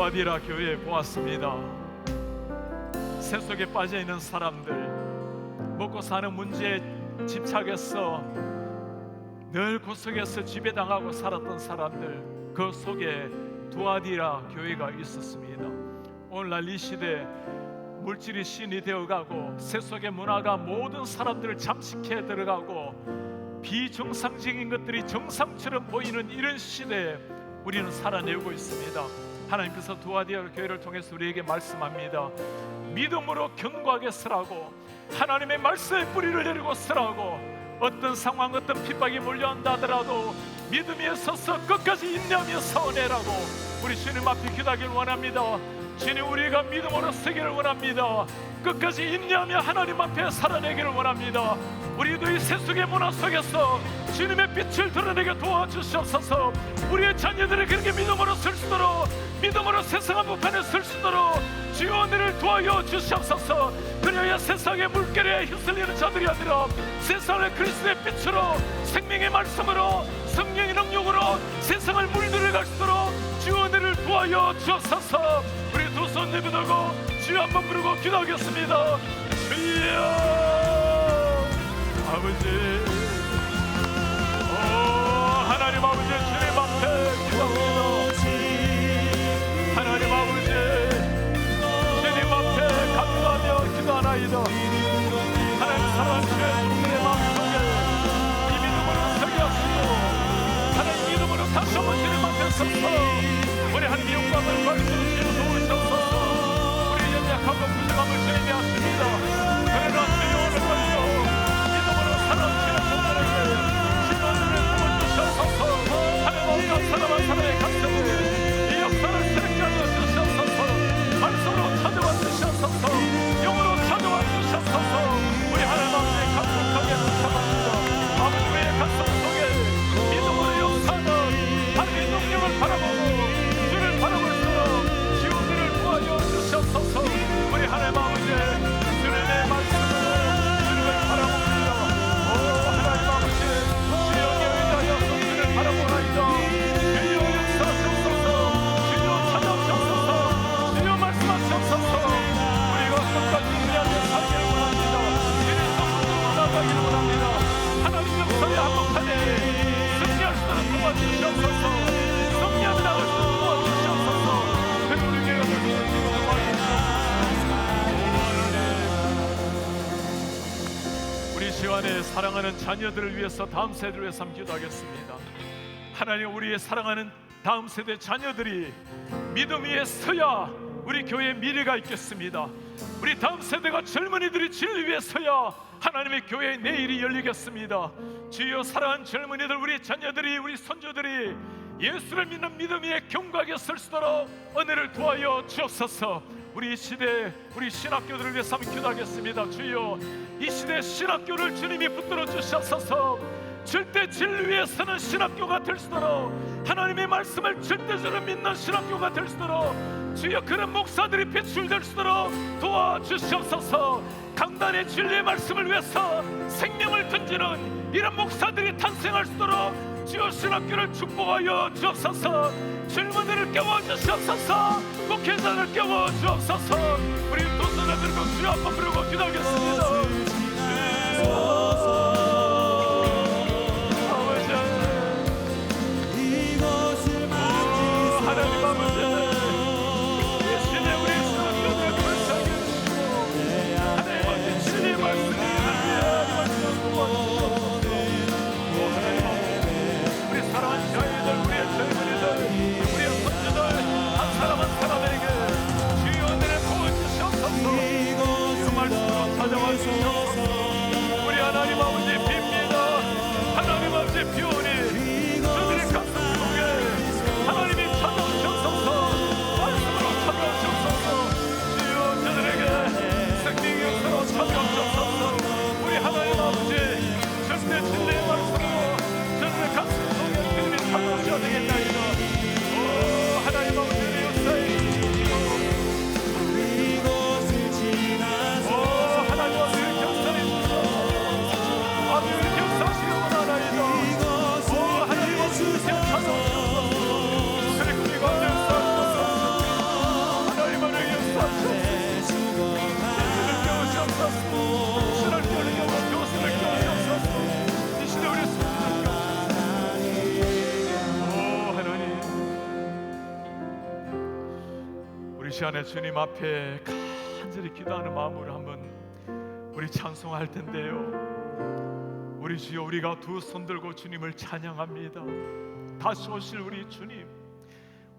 두아디라 교회에 보았습니다. 세속에 빠져있는 사람들, 먹고 사는 문제에 집착해서 늘 구석에서 지배당하고 살았던 사람들, 그 속에 두아디라 교회가 있었습니다. 오늘날 이 시대 물질이 신이 되어가고 세속의 문화가 모든 사람들을 잠식해 들어가고 비정상적인 것들이 정상처럼 보이는 이런 시대에 우리는 살아내고 있습니다. 하나님께서 두아디라 교회를 통해서 우리에게 말씀합니다. 믿음으로 견고하게 서라고, 하나님의 말씀에 뿌리를 내리고 서라고, 어떤 상황, 어떤 핍박이 몰려온다 하더라도 믿음 위에 서서 끝까지 인내하며 서내라고 우리 주님 앞에 기도하길 원합니다. 주님, 우리가 믿음으로 서기를 원합니다. 끝까지 인내하며 하나님 앞에 살아내기를 원합니다. 우리도 이 세속의 문화 속에서 주님의 빛을 드러내게 도와주시옵소서. 우리의 자녀들이 그렇게 믿음으로 설 수 있도록, 믿음으로 세상 한복판에 설 수 있도록 주여 은혜를 도와여 주시옵소서. 그리하여 세상의 물결에 휩쓸리는 자들이 아니라 세상을 그리스도의 빛으로, 생명의 말씀으로, 성령의 능력으로 세상을 물들어갈 수 있도록 주여 은혜를 도와여 주옵소서. 우리 두 손 내밀고 주여 한번 부르고 기도하겠습니다. 주여 아버지, 하나님 아버지, 주님 앞에 기도합니다. 하나님 아버지, 주님 앞에 간구하며 기도하나이다. 하나님 사랑하는 주의 종들의 마음속에 이 믿음으로 서게 하시고, 하나님 믿음으로 다시 한번 주님 앞에 서서 우리 하나님의 영광을 발휘하시는 도우시옵소서. 우리의 연약함과 부족함을 주님이 아십니다. 그러나 주여 오늘 먼저 믿음으로 살아주시는 분들에게 신원을 부어주셔서 하나님 온갖 사람 한 사람의 가슴에 이 역사를 실행하여 주셔서, 말씀으로 찾아와 주셔서, 영으로 찾아와 주셔서 우리 하나님 앞에 감격하게 부탁합니다. 아버지의 가슴 속에 믿음으로 역사는 하나님의 능력을 바라보고 주를 바라볼 수 있도록 지원을 도와줘 주셔서 우리 하나님 아버지, 주님의 말씀으로 주님을 바라봅니다. 오 하나님 아버지, 주여 의지하여서 주를 바라보나이다. 주여 역사하옵소서, 주여 찾아오옵소서, 주여 말씀하시옵소서. 우리가 끝까지 주님의 살기를 원합니다. 주님 성도로 나아가기를 원합니다. 하나님 역사의 한복판에 승리할 수 있도록 도와주시옵소서. 승리하며 나갈 수 있도록 도와주시옵소서. 그리고 우리 교회가 될 수 있도록 도와주시옵소서. 우리 시간에 사랑하는 자녀들을 위해서, 다음 세대를 위해서 기도하겠습니다. 하나님, 우리의 사랑하는 다음 세대 자녀들이 믿음 위에 서야 우리 교회의 미래가 있겠습니다. 우리 다음 세대가, 젊은이들이 진리 위에 서야 하나님의 교회의 내일이 열리겠습니다. 주여 사랑하는 젊은이들, 우리 자녀들이, 우리 손주들이 예수를 믿는 믿음 위에 견고하게 설 수 있도록 은혜를 도와여 주옵소서. 우리 시대, 우리 신학교들을 위해서 한번 기도하겠습니다. 주여 이 시대 신학교를 주님이 붙들어 주셔서 절대 진리에 서는 신학교가 될 수 있도록, 하나님의 말씀을 절대적으로 믿는 신학교가 될 수 있도록 주여 그런 목사들이 배출될 수 있도록 도와주시옵소서. 강단의 진리의 말씀을 위해서 생명을 던지는 이런 목사들이 탄생할 수 있도록 주여 신학교를 축복하여 주옵소서. 젊은이를 깨워주시옵소서. 목회자를 깨워주옵소서. 우리 두 손을 들고 주여 한번 부르고 기도하겠습니다. 하나님 아버지, 예수님의 우리 신학교들을 불쌍히 해주시고 하나님 아버지, 주님의 말씀이 위하여 말씀을 도와주시옵소서. 하나님 아버지, 우리 사랑하는 저희들, 우리의 젊은이들, 우리의 손주들 한 사람 한 사람에게 주여 은혜를 부어주시옵소서. 그 말씀으로 찾아와 시간에 주님 앞에 간절히 기도하는 마음으로 한번 우리 찬송할 텐데요. 우리 주여, 우리가 두 손 들고 주님을 찬양합니다. 다시 오실 우리 주님,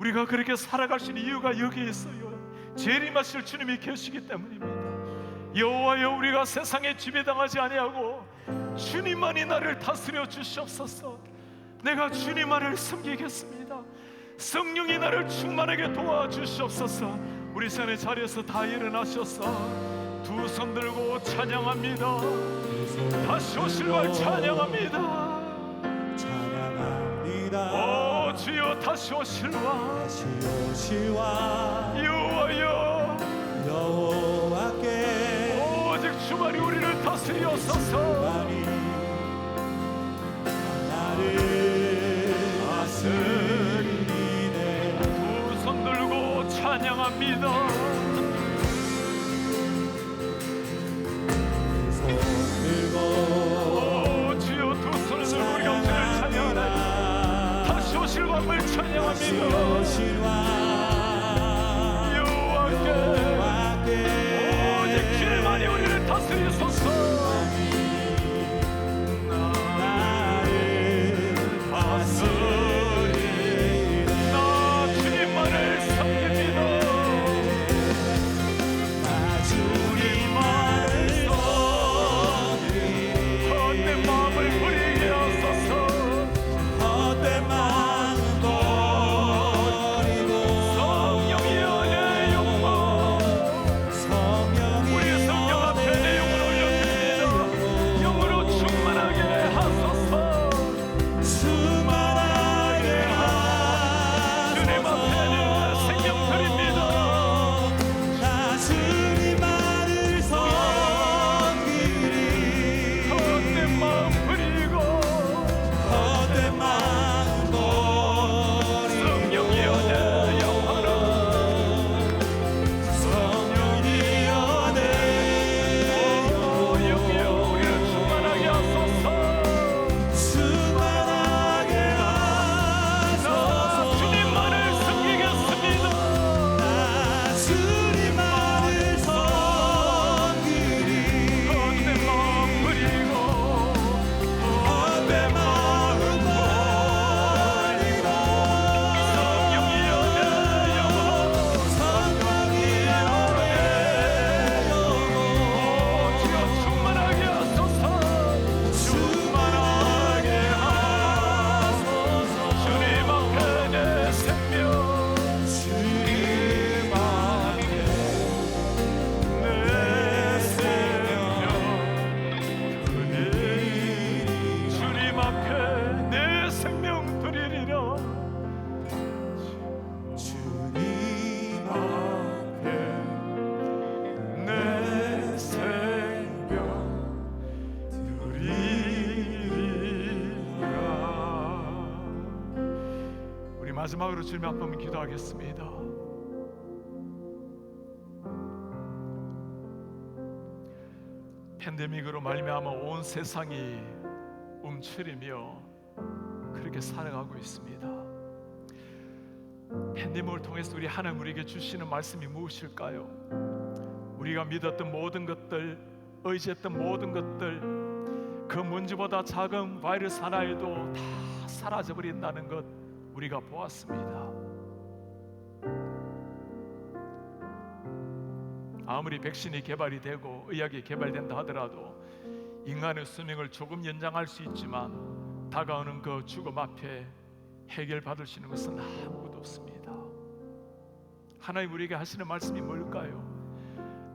우리가 그렇게 살아갈 수 있는 이유가 여기에 있어요. 재림하실 주님이 계시기 때문입니다. 여호와여, 우리가 세상에 지배당하지 아니하고 주님만이 나를 다스려 주시옵소서. 내가 주님만을 섬기겠습니다. 성령이 나를 충만하게 도와주시옵소서. 우리 시간의 자리에서 다 일어나셔서 두 손 들고 찬양합니다. 다시 오실 날 찬양합니다. 찬양합니다. 오 주여, 다시 오실 와, 다시 오시와 여호와여, 여호와께 오직 주만이 우리를 다스리옵소서. 나를 다스리네. 두 손 들고 찬양합니다. 손 들고 오 주여, 두 손을 들고 우리가 주를 찬양합니다. 다시 오실 왕을 찬양합니다. 여호와께 오직 주님만이 우리를 다스리소서. 나를 다스리네. 나 주님만을 섬깁니다. 주님만을 섬깁니다. 헛된 마음을 버리게 하소서. 헛된 마음 버리고 성령이여 내 영혼, 우리 성령 앞에 내 영혼 올려드립니다. 영으로 충만하게 하소서. 충만하게 주님 앞에 내 생명 드립니다. 나 주님만을 섬기리. 헛된 마음 버리고 헛된 마음 버리고 성령이여 내 영혼아, 성령이여 내 영이여 우리를 충만하게 하소서. 충만하게 나 하소서. 주님만을 섬기겠습니다. 나 주님만을 섬기리. 헛된 마음 버리고 헛된 마음 버리고 성령이여 내 영혼, 성령이여 내 영혼 주여 충만하게 하소서. 충만하게 하소서. 주님 앞에 내 생명, 주님 앞에 내 생명 드리리. 주님 앞에 내 생명 드리리라. 주님 앞에 내 생명 드리리라. 우리 마지막으로 주님 앞에 한번 기도하겠습니다. 팬데믹으로 말미암아 온 세상이 움츠리며 그렇게 살아가고 있습니다. 팬데믹을 통해서 우리 하나님 우리에게 주시는 말씀이 무엇일까요? 우리가 믿었던 모든 것들, 의지했던 모든 것들, 그 문제보다 작은 바이러스 하나에도 다 사라져버린다는 것 우리가 보았습니다. 아무리 백신이 개발이 되고 의학이 개발된다 하더라도 인간의 수명을 조금 연장할 수 있지만 다가오는 그 죽음 앞에 해결받을 수 있는 것은 아무것도 없습니다. 하나님 우리에게 하시는 말씀이 뭘까요?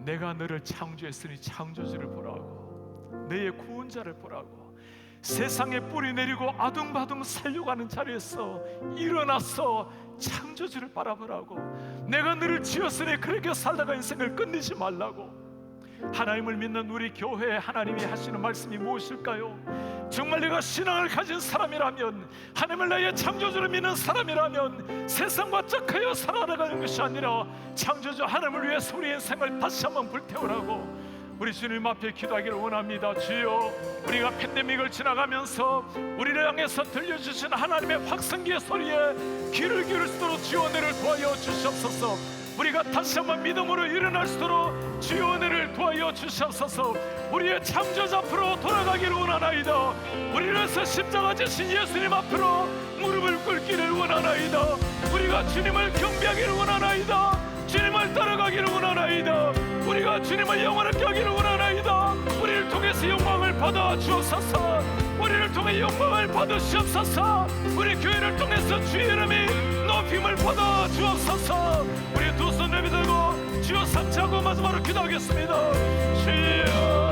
내가 너를 창조했으니 창조주를 보라고, 너의 구원자를 보라고, 세상에 뿌리 내리고 아둥바둥 살려가는 자리에서 일어나서 창조주를 바라보라고, 내가 너를 지었으니 그렇게 살다가 인생을 끝내지 말라고. 하나님을 믿는 우리 교회에 하나님이 하시는 말씀이 무엇일까요? 정말 내가 신앙을 가진 사람이라면, 하나님을 나의 창조주를 믿는 사람이라면 세상과 짝하여 살아가는 것이 아니라 창조주 하나님을 위해서 우리 인생을 다시 한번 불태우라고 우리 주님 앞에 기도하기를 원합니다. 주여, 우리가 팬데믹을 지나가면서 우리를 향해서 들려주신 하나님의 확성기의 소리에 귀를 기울일 수 있도록 주여 은혜를 도하여 주시옵소서. 우리가 다시 한번 믿음으로 일어날 수 있도록 주여 은혜를 도와여 주시옵소서. 우리의 창조자 앞으로 돌아가기를 원하나이다. 우리를 위해서 십자가 지신 예수님 앞으로 무릎을 꿇기를 원하나이다. 우리가 주님을 경배하기를 원하나이다. 주님을 따라가기를 원하나이다. 우리가 주님을 영원하게 하기를 원하나이다. 우리를 통해서 영광을 받아 주옵소서. 우리를 통해 영광을 받으시옵소서. 우리 교회를 통해서 주의 이름이 높임을 받아 주옵소서. 우리 두 손 내밀고 주여 삼차고 마지막으로 기도하겠습니다. 주여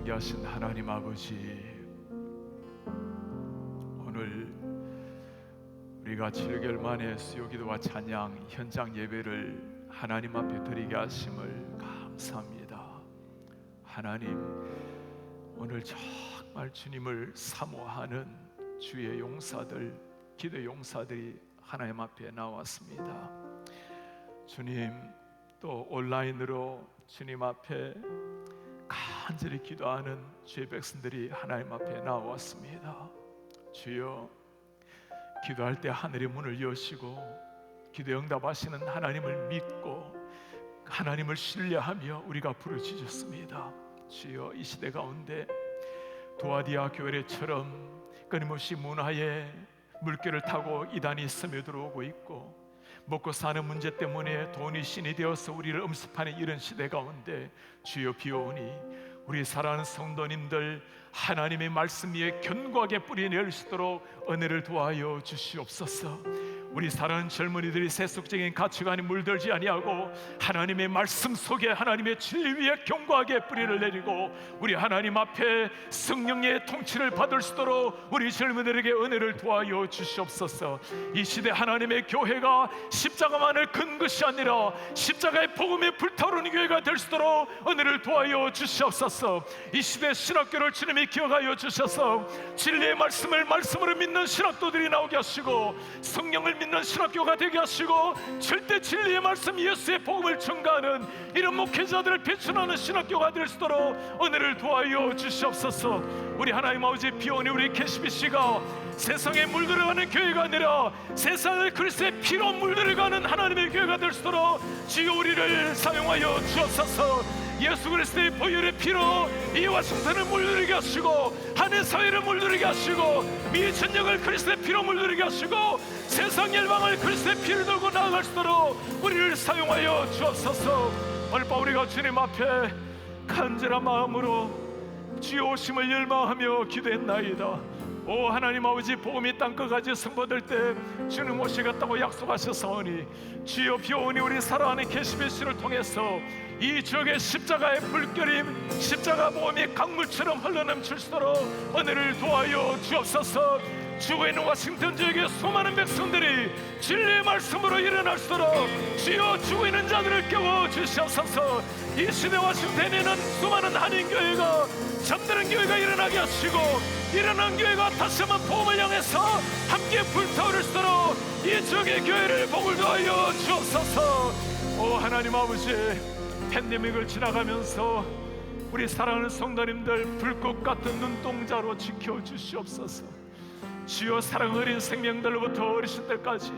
존귀하신 하나님 아버지, 오늘 우리가 7개월 만에 수요기도와 찬양 현장 예배를 하나님 앞에 드리게 하심을 감사합니다. 하나님, 오늘 정말 주님을 사모하는 주의 용사들, 기도 용사들이 하나님 앞에 나왔습니다. 주님, 또 온라인으로 주님 앞에 간절히 기도하는 주의 백성들이 하나님 앞에 나왔습니다. 주여, 기도할 때 하늘의 문을 여시고 기도 응답하시는 하나님을 믿고 하나님을 신뢰하며 우리가 부르짖었습니다. 주여, 이 시대 가운데 도아디아 교회처럼 끊임없이 문화에 물결을 타고 이단이 스며들어오고 있고 먹고 사는 문제 때문에 돈이 신이 되어서 우리를 음습하는 이런 시대 가운데 주여 비오니 우리 사랑하는 성도님들 하나님의 말씀 위에 견고하게 뿌리낼 수 있도록 은혜를 도와여 주시옵소서. 우리 사랑하는 젊은이들이 세속적인 가치관에 물들지 아니하고 하나님의 말씀 속에 하나님의 진리 위에 견고하게 뿌리를 내리고 우리 하나님 앞에 성령의 통치를 받을 수 있도록 우리 젊은이들에게 은혜를 도와여 주시옵소서. 이 시대 하나님의 교회가 십자가만을 근 것이 아니라 십자가의 복음에 불타오르는 교회가 될 수 있도록 은혜를 도와여 주시옵소서. 이 시대 신학교를 주님이 기억하여 주셔서 진리의 말씀을 말씀으로 믿는 신학도들이 나오게 하시고 성령을 믿는 신학교가 되게 하시고 절대 진리의 말씀 예수의 복음을 전가하는 이런 목회자들을 배출하는 신학교가 될 수 있도록 은혜를 도와여 주시옵소서. 우리 하나님 아버지 비오니 우리 KCBC가 세상에 물들어가는 교회가 아니라 세상을 그리스도의 피로 물들어가는 하나님의 교회가 될 수 있도록 주여 우리를 사용하여 주옵소서. 예수 그리스도의 보혈의 피로 이 와싱턴을 물들이게 하시고 한해 사회를 물들이게 하시고 미 전역을 그리스도의 피로 물들이게 하시고 세상 열방을 그리스도의 피를 들고 나아갈 수 있도록 우리를 사용하여 주옵소서. 오늘 밤 우리가 주님 앞에 간절한 마음으로 주의 오심을 열망하며 기도했나이다. 오 하나님 아버지 복음이 땅끝까지 승보될 때 주님 오시겠다고 약속하셨사오니 주여 비오니 우리 사랑하는 KCBC를 통해서 이 지역의 십자가의 불결임 십자가 복음이 강물처럼 흘러넘칠 수 있도록 은혜를 도와여 주옵소서. 주에 있는 와싱턴 지역의 수많은 백성들이 진리의 말씀으로 일어날 수 있도록 주여 주에 있는 자들을 깨워 주시옵소서. 이 시대 와싱턴에는 수많은 한인교회가 잠드는 교회가 일어나게 하시고 일어난 교회가 다시 한번 복음을 향해서 함께 불타오를 수 있도록 이 지역의 교회를 복을 더하여 주옵소서. 오 하나님 아버지 팬데믹을 지나가면서 우리 사랑하는 성도님들 불꽃 같은 눈동자로 지켜주시옵소서. 주여 사랑 어린 생명들로부터 어르신들까지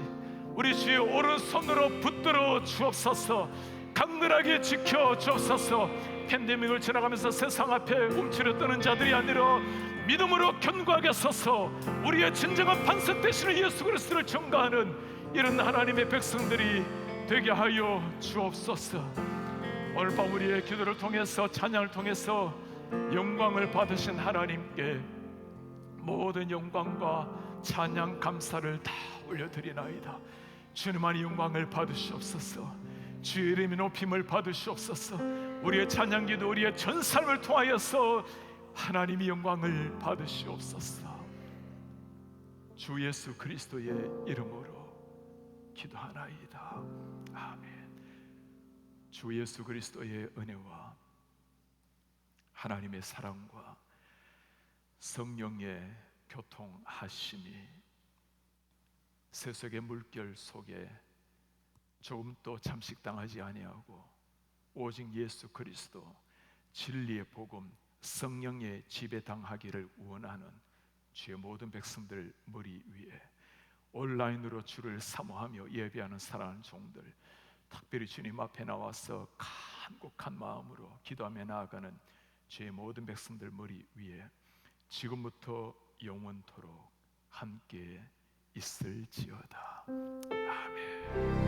우리 주여 오른손으로 붙들어 주옵소서. 강건하게 지켜 주옵소서. 팬데믹을 지나가면서 세상 앞에 움츠려 뜨는 자들이 아니라 믿음으로 견고하게 서서 우리의 진정한 반석 되시는 예수 그리스도를 전가하는 이런 하나님의 백성들이 되게 하여 주옵소서. 오늘 밤 우리의 기도를 통해서 찬양을 통해서 영광을 받으신 하나님께 모든 영광과 찬양 감사를 다 올려드리나이다. 주님만이 영광을 받으시옵소서. 주의 이름이 높임을 받으시옵소서. 우리의 찬양기도 우리의 전 삶을 통하여서 하나님이 영광을 받으시옵소서. 주 예수 그리스도의 이름으로 기도하나이다. 아멘. 주 예수 그리스도의 은혜와 하나님의 사랑과 성령의 교통하심이 세속의 물결 속에 조금도 잠식당하지 아니하고 오직 예수 그리스도 진리의 복음 성령의 지배당하기를 원하는 주의 모든 백성들 머리 위에 온라인으로 주를 사모하며 예배하는 사랑하는 종들 특별히 주님 앞에 나와서 간곡한 마음으로 기도하며 나아가는 주의 모든 백성들 머리 위에 지금부터 영원토록 함께 있을지어다. 아멘.